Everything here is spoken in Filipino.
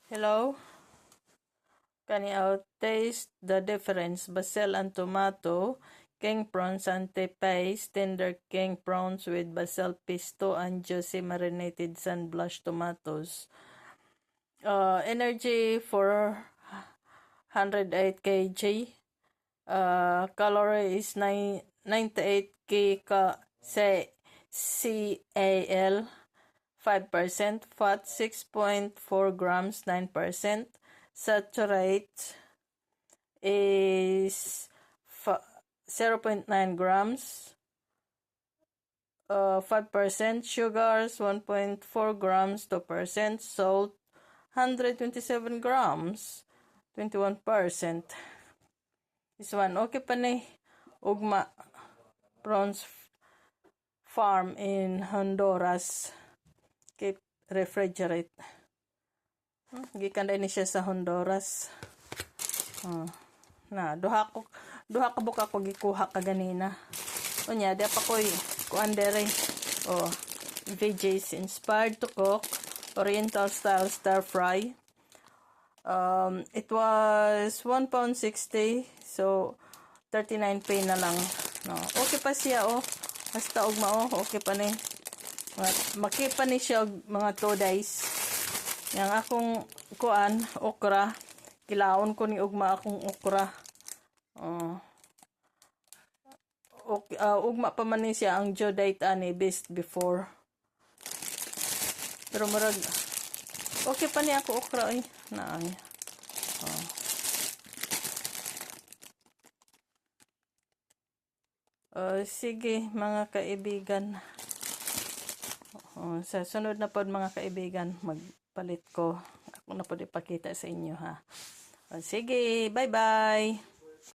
Hello? Can you taste the difference? Basil and tomato, king prawns anti-paste, tender king prawns with basil pesto and juicy marinated sun-blushed tomatoes. Energy for 108 kg. Calorie is 98 kcal. 5%, fat 6.4 grams, 9%, saturate is 0.9 grams, 5%, sugars 1.4 grams, 2%, salt 127 grams, 21%. This one, okay pa ni Ugma Prawns Farm in Honduras. Keep refrigerate. Gikan din siya sa Honduras. Duha ka buka ko gikuha ka ganina. Unya, di pa ko'y kuan dere. Veggies inspired to cook. Oriental style stir fry. It was 1 pound 60. So, 39p na lang. No. Okay pa siya, Basta ugma, okay pa ni. Makipa ni siya mga 2 days. Yang akong kuan, okra. Kilaon ko ni ugma akong okra. Ugma pa man ni siya ang due date ani best before. Pero marag okay pa ni ako okra ay. Naay. Sige mga kaibigan. Sa sunod na pod mga kaibigan, magpalit ko. Ako na pod ipakita sa inyo ha. Sige, bye-bye.